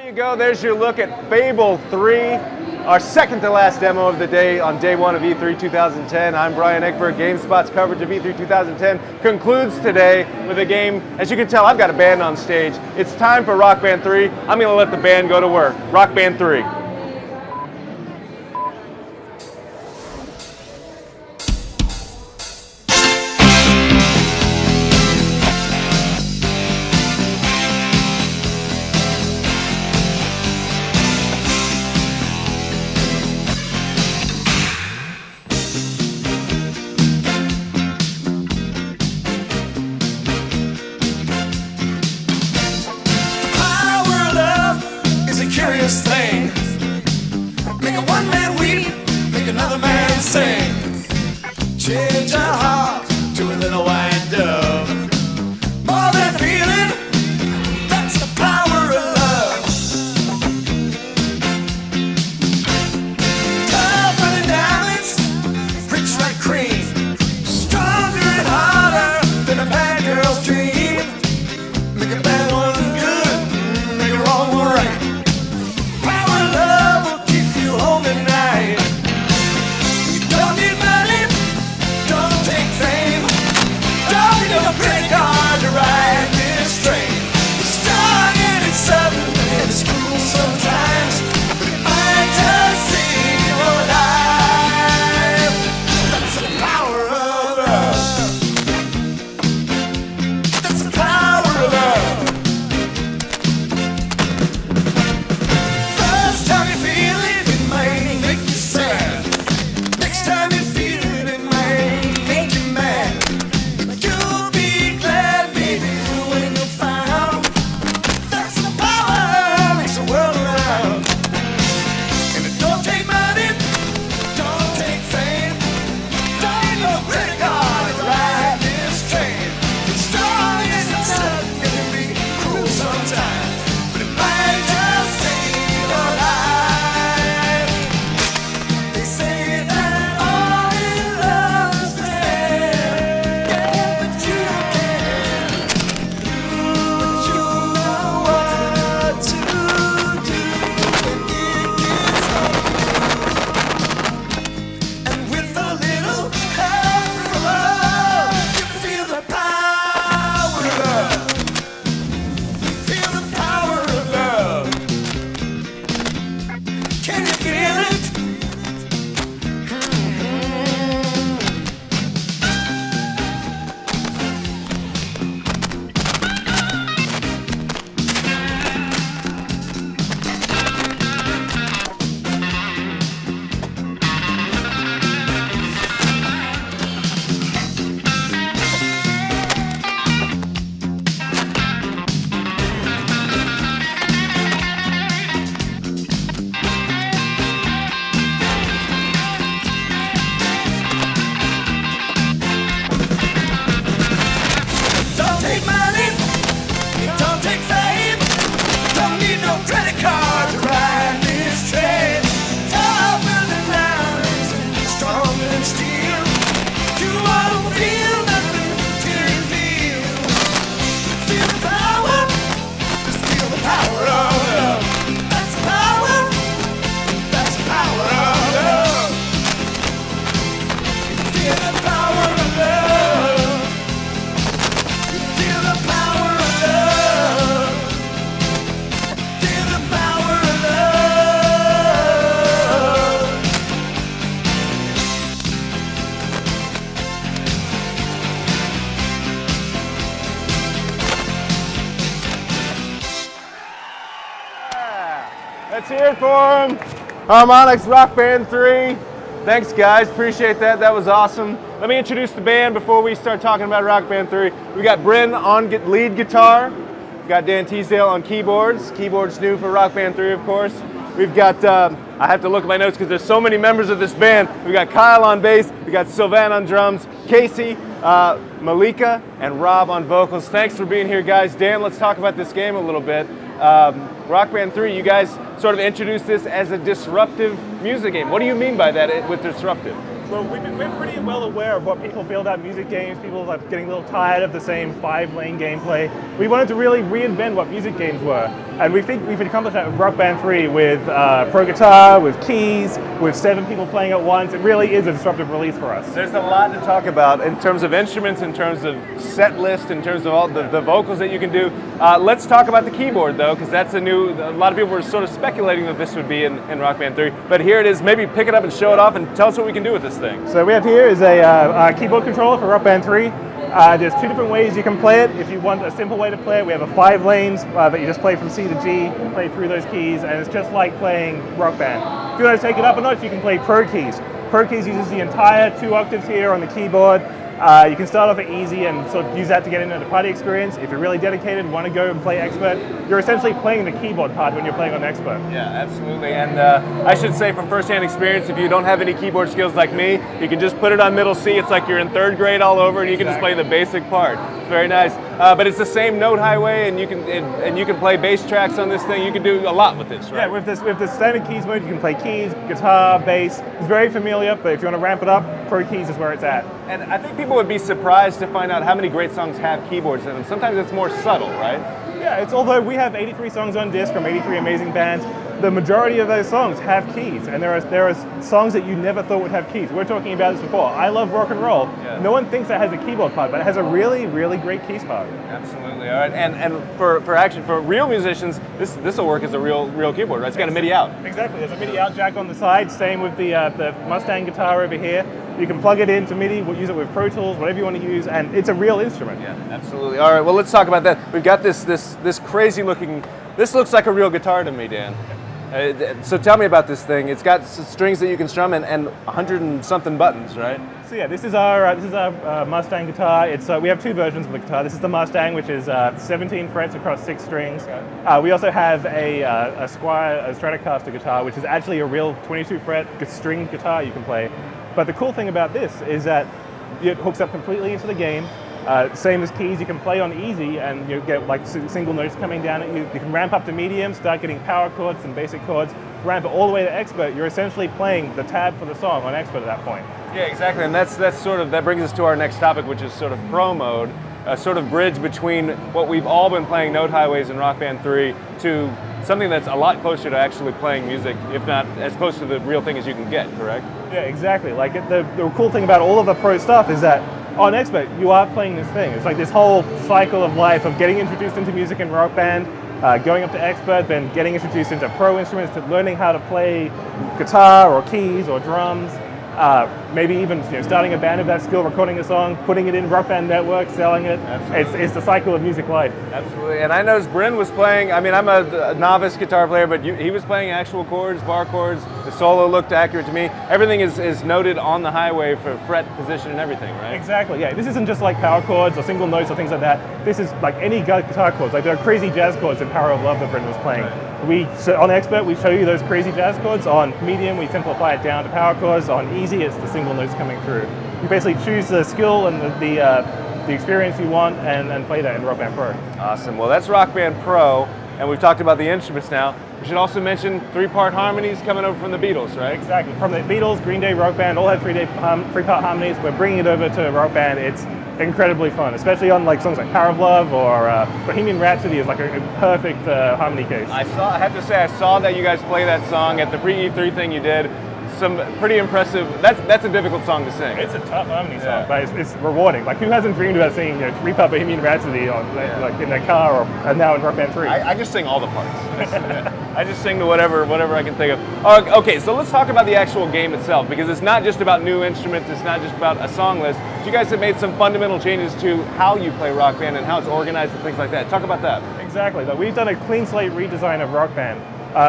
you go, there's your look at Fable 3, our second to last demo of the day on day one of E3 2010. I'm Brian Eckberg. GameSpot's coverage of E3 2010 concludes today with a game. As you can tell, I've got a band on stage. It's time for Rock Band 3. I'm gonna let the band go to work. Rock Band 3. Thing. Make a one man weep, make another man sing. Change our heart to a little white dove. More than feeling, that's the power of love. Tougher than diamonds, rich like cream. Stronger and harder than a bad girl's dream. Make a bad one good, make a wrong one right. Pretty hard to ride this train. It's strong and it's sudden and it's cruel sometimes, but it might just save your life. That's the power of love. That's the power of love. First time you feel it, it might make you sad. Next time you feel it, it might make you mad. Let's hear it for him. Harmonix, Rock Band 3. Thanks guys, appreciate that. That was awesome. Let me introduce the band before we start talking about Rock Band 3. We got Bryn on lead guitar. We got Dan Teasdale on keyboards. Keyboards new for Rock Band 3, of course. We've got, I have to look at my notes because there's so many members of this band. We got Kyle on bass, we got Sylvan on drums, Casey, Malika, and Rob on vocals. Thanks for being here, guys. Dan, let's talk about this game a little bit. Rock Band 3, you guys sort of introduced this as a disruptive music game. What do you mean by that with disruptive? Well, we're pretty well aware of what people feel about music games. People are getting a little tired of the same 5-lane gameplay. We wanted to really reinvent what music games were. And we think we've accomplished that with Rock Band 3 with Pro Guitar, with keys, with 7 people playing at once. It really is a disruptive release for us. There's a lot to talk about in terms of instruments, in terms of set list, in terms of all the vocals that you can do. Let's talk about the keyboard though, because that's a lot of people were sort of speculating that this would be in Rock Band 3. But here it is. Maybe pick it up and show it off and tell us what we can do with this thing. So we have here is a keyboard controller for Rock Band 3. There's 2 different ways you can play it. If you want a simple way to play it, we have a 5 lanes that you just play from C to G, play through those keys, and it's just like playing Rock Band. If you want to take it up a notch, you can play Pro Keys. Pro Keys uses the entire 2 octaves here on the keyboard. You can start off at easy and sort of use that to get into the party experience. If you're really dedicated, want to go and play Expert, you're essentially playing the keyboard part when you're playing on Expert. Yeah, absolutely. And I should say from first-hand experience, if you don't have any keyboard skills like me, you can just put it on middle C. It's like you're in 3rd grade all over, and you can just play the basic part. It's very nice. But it's the same note highway, and you can play bass tracks on this thing. You can do a lot with this, right? Yeah, with the standard keys mode, you can play keys, guitar, bass. It's very familiar, but if you want to ramp it up, Pro Keys is where it's at. And I think people would be surprised to find out how many great songs have keyboards in them. Sometimes it's more subtle, right? Yeah, although we have 83 songs on disc from 83 amazing bands, the majority of those songs have keys, and there are songs that you never thought would have keys. We're talking about this before. I love rock and roll. Yeah. No one thinks that has a keyboard part, but it has a really, really great keys part. Absolutely. All right. And for real musicians, this will work as a real keyboard, right? It's got a MIDI out. Exactly. There's a MIDI out jack on the side. Same with the Mustang Guitar over here. You can plug it into MIDI, we'll use it with Pro Tools, whatever you want to use, and it's a real instrument. Yeah, absolutely. All right, well, let's talk about that. We've got this crazy looking, this looks like a real guitar to me, Dan. So tell me about this thing. It's got strings that you can strum and 100 and something buttons, right? So yeah, this is our Mustang guitar. It's we have 2 versions of the guitar. This is the Mustang, which is 17 frets across 6 strings. Okay. We also have a Squier, a Stratocaster guitar, which is actually a real 22 fret string guitar you can play. But the cool thing about this is that it hooks up completely into the game. Same as keys, you can play on easy and you get like single notes coming down at you. You can ramp up to medium, start getting power chords and basic chords, ramp it all the way to Expert. You're essentially playing the tab for the song on Expert at that point. Yeah, exactly, and that brings us to our next topic, which is sort of Pro mode, a sort of bridge between what we've all been playing note highways in Rock Band 3 to something that's a lot closer to actually playing music, if not as close to the real thing as you can get, correct? Yeah, exactly. Like the cool thing about all of the Pro stuff is that on Expert, you are playing this thing. It's like this whole cycle of life of getting introduced into music in Rock Band, going up to Expert, then getting introduced into Pro instruments, to learning how to play guitar or keys or drums. Maybe even starting a band of that skill, recording a song, putting it in Rock Band Network, selling it. It's the cycle of music life. Absolutely, and I noticed Bryn was playing, I mean, I'm a novice guitar player, but he was playing actual chords, bar chords. The solo looked accurate to me. Everything is noted on the highway for fret position and everything, right? Exactly, yeah. This isn't just like power chords or single notes or things like that. This is like any guitar chords. Like there are crazy jazz chords in Power of Love that Bryn was playing. Right. On Expert, we show you those crazy jazz chords. On medium, we simplify it down to power chords. On easy, it's the single notes coming through. You basically choose the skill and the experience you want and play that in Rock Band Pro. Awesome. Well, that's Rock Band Pro, and we've talked about the instruments now. We should also mention 3-part harmonies coming over from the Beatles, right? Exactly. From the Beatles, Green Day, Rock Band, all had 3-part harmonies. We're bringing it over to Rock Band. It's incredibly fun, especially on like songs like Power of Love or Bohemian Rhapsody is like a perfect harmony case. I have to say, I saw that you guys play that song at the pre-E3 thing you did. Some pretty impressive. That's a difficult song to sing. It's a tough harmony song, but it's rewarding. Like, who hasn't dreamed about singing 3-part Bohemian Rhapsody on like in their car and now in Rock Band 3? I just sing all the parts. I just sing to whatever I can think of. Okay, so let's talk about the actual game itself, because it's not just about new instruments. It's not just about a song list. You guys have made some fundamental changes to how you play Rock Band and how it's organized and things like that. Talk about that. Exactly. We've done a clean slate redesign of Rock Band.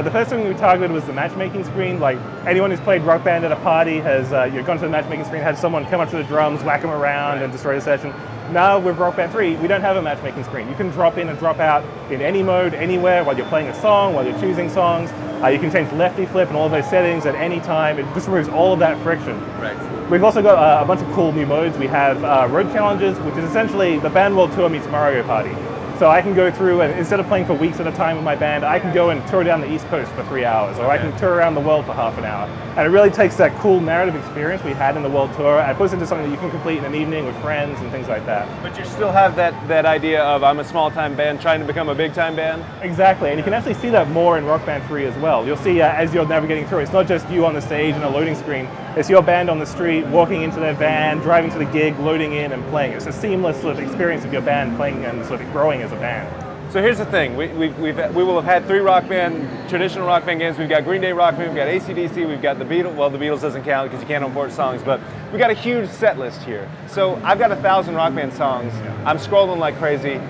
The first thing we targeted was the matchmaking screen. Like, anyone who's played Rock Band at a party has gone to the matchmaking screen, had someone come up to the drums, whack them around, and destroy the session. Now with Rock Band 3, we don't have a matchmaking screen. You can drop in and drop out in any mode, anywhere, while you're playing a song, while you're choosing songs. You can change lefty flip and all of those settings at any time. It just removes all of that friction. Right. We've also got a bunch of cool new modes. We have Road Challenges, which is essentially the Band World Tour meets Mario Party. So I can go through and instead of playing for weeks at a time with my band, I can go and tour down the East Coast for 3 hours, or I can tour around the world for half an hour. And it really takes that cool narrative experience we had in the world tour and puts it into something that you can complete in an evening with friends and things like that. But you still have that idea of I'm a small-time band trying to become a big-time band? Exactly, and you can actually see that more in Rock Band 3 as well. You'll see as you're navigating through, it's not just you on the stage and a loading screen, it's your band on the street, walking into their van, driving to the gig, loading in and playing. It's a seamless sort of experience of your band playing and sort of growing as a band. So here's the thing, we will have had 3 Rock Band, traditional Rock Band games. We've got Green Day Rock Band, we've got AC/DC, we've got the Beatles. Well, the Beatles doesn't count because you can't import songs, but we got a huge set list here. So I've got 1,000 Rock Band songs. I'm scrolling like crazy.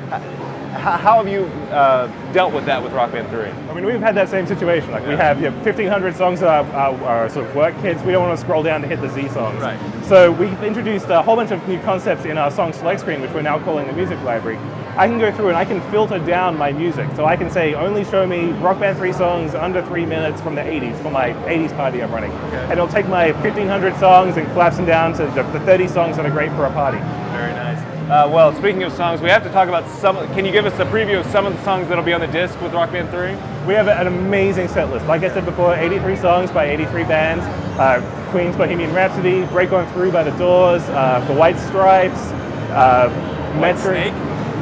How have you dealt with that with Rock Band 3? I mean, we've had that same situation. Like we have 1,500 songs that are sort of work kits. We don't want to scroll down to hit the Z songs. Right. So we've introduced a whole bunch of new concepts in our song select screen, which we're now calling the music library. I can go through and I can filter down my music. So I can say, only show me Rock Band 3 songs under 3 minutes from the 80s, for my 80s party I'm running. Okay. And it'll take my 1,500 songs and collapse them down to the 30 songs that are great for a party. Very nice. Well, speaking of songs, we have to talk about some. Can you give us a preview of some of the songs that'll be on the disc with Rock Band 3? We have an amazing set list. Like I said before, 83 songs by 83 bands. Queen's Bohemian Rhapsody, Break On Through by The Doors, The White Stripes,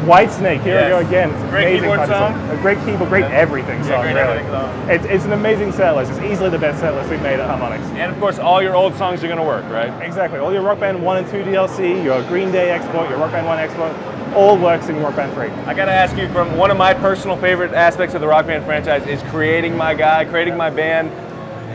Whitesnake, here we go again. It's great keyboard song. A great keyboard, great everything song. Great really. everything song. It's an amazing set list. It's easily the best set list we've made at Harmonix. And of course, all your old songs are going to work, right? Exactly. All your Rock Band 1 and 2 DLC, your Green Day export, your Rock Band 1 export, all works in Rock Band 3. I got to ask you, from one of my personal favorite aspects of the Rock Band franchise is creating my guy, creating my band.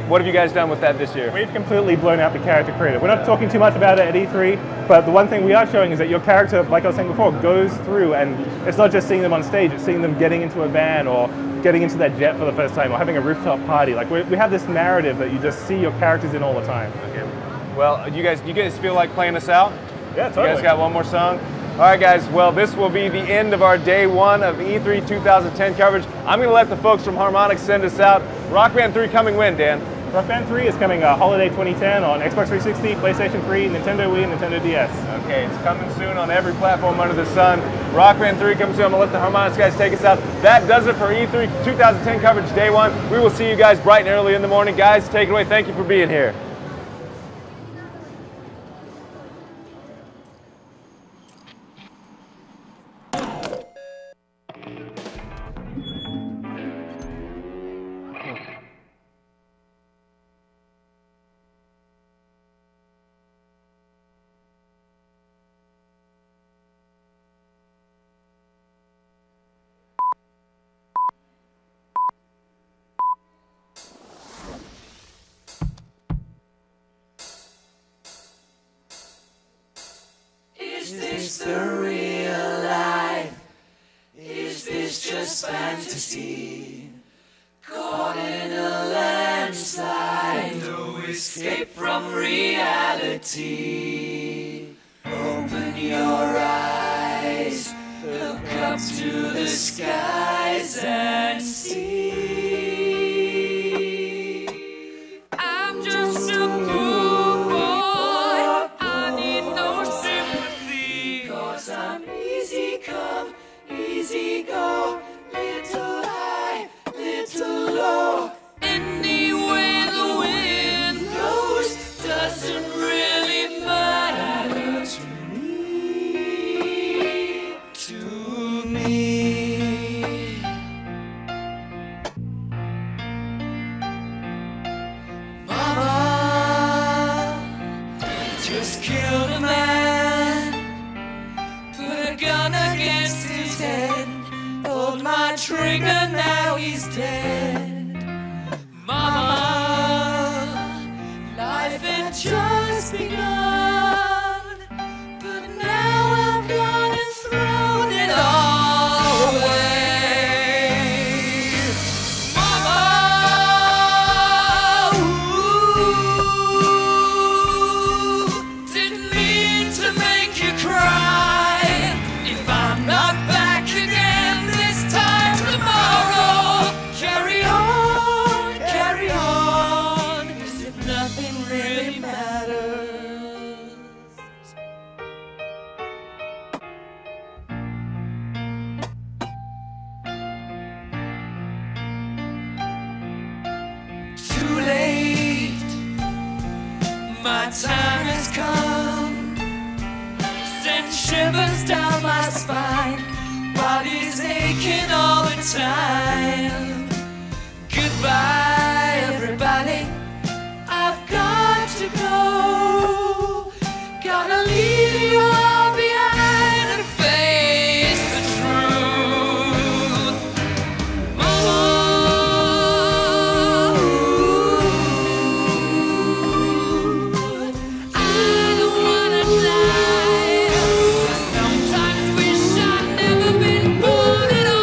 What have you guys done with that this year? We've completely blown out the character creator. We're not talking too much about it at E3, but the one thing we are showing is that your character, like I was saying before, goes through, and it's not just seeing them on stage, it's seeing them getting into a van or getting into their jet for the first time or having a rooftop party. Like we have this narrative that you just see your characters in all the time. Okay. Well, you guys feel like playing us out? Yeah, totally. You guys got one more song? All right, guys, well, this will be the end of our day 1 of E3 2010 coverage. I'm going to let the folks from Harmonix send us out. Rock Band 3 coming when, Dan? Rock Band 3 is coming holiday 2010 on Xbox 360, PlayStation 3, Nintendo Wii, and Nintendo DS. Okay, it's coming soon on every platform under the sun. Rock Band 3 comes soon. I'm going to let the Harmonix guys take us out. That does it for E3 2010 coverage day 1. We will see you guys bright and early in the morning. Guys, take it away. Thank you for being here. Is this the real life? Is this just fantasy? Caught in a landslide, no escape from reality. Open your eyes, look up to the skies and see. I'm just a poor boy, I need no sympathy. 'Cause I'm easy come, easy go, little high, little low. Any way the wind blows doesn't really matter to me, to me. Mama just killed a man, put a gun against his head, pulled my trigger, now he's dead. Mama, life had just begun, but now I've gone and thrown it all away. Mama, ooh, didn't mean to make you cry. If I'm not back again this time tomorrow, carry my time has come. Send shivers down my spine, body's aching all the time. Goodbye, everybody, I've got to go. Gotta leave you all behind and face the truth. I don't wanna die. Sometimes wish I'd never been born at all.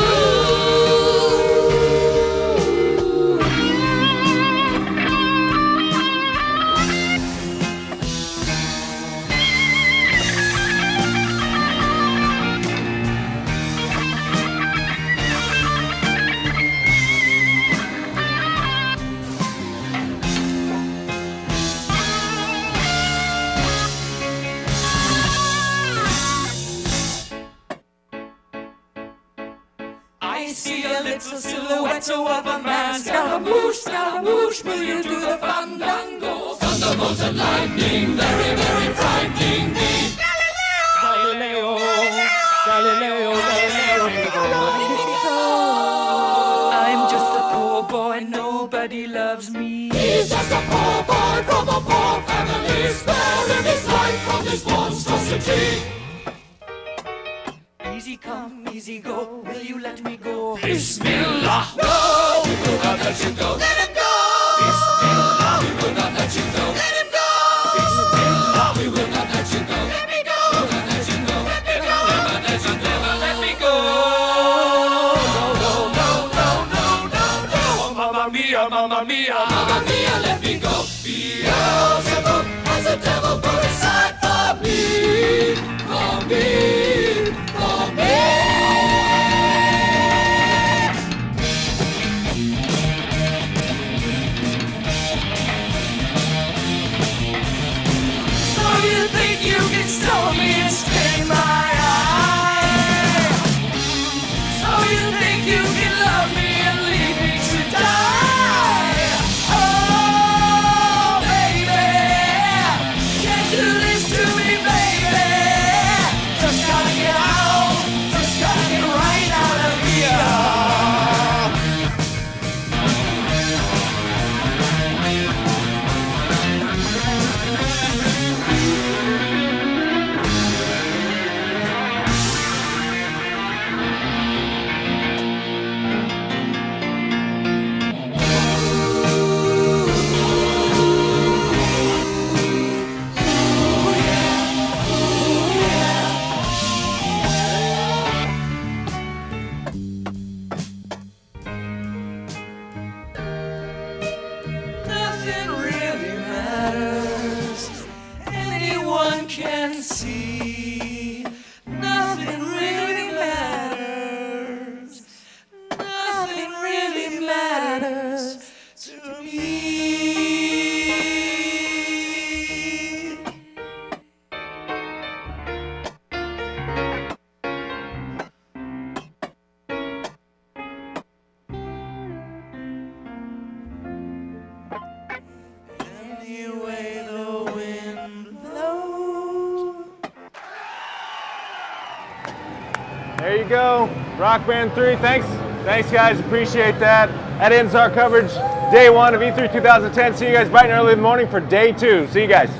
I see a little silhouette of a man. Scaramouche, will you do the fandango? Thunderbolt and lightning, very, very frightening me. Galileo, Galileo, Galileo, I'm just a poor boy, nobody loves me. He's just a poor boy from a poor family, sparing his life from this monstrosity. Easy come, easy go, will you let me go? Bismillah, no, we will not let you go. Let him go! Bismillah, we will not let you go. Let him go! Bismillah, we will not let you go. Let me go! We'll not let you go. Let me go! Never let you never let me go. No, no, no, no, no, no, no. Oh, mamma mia, mamma mia, mamma mia, let me go. Beelzebub has a devil put aside for me, for me. Stole me and stain my eye. So you think you can love me and leave me to die? Oh, baby, can't do this to me, baby. Just gotta get out, just gotta get right out of here. Nothing really matters. Anyone can see. Nothing really matters. Nothing really matters to me. Anyway, the wind blows. There you go, Rock Band 3. Thanks guys, appreciate that. That ends our coverage, day 1 of E3 2010. See you guys bright and early in the morning for day 2. See you guys.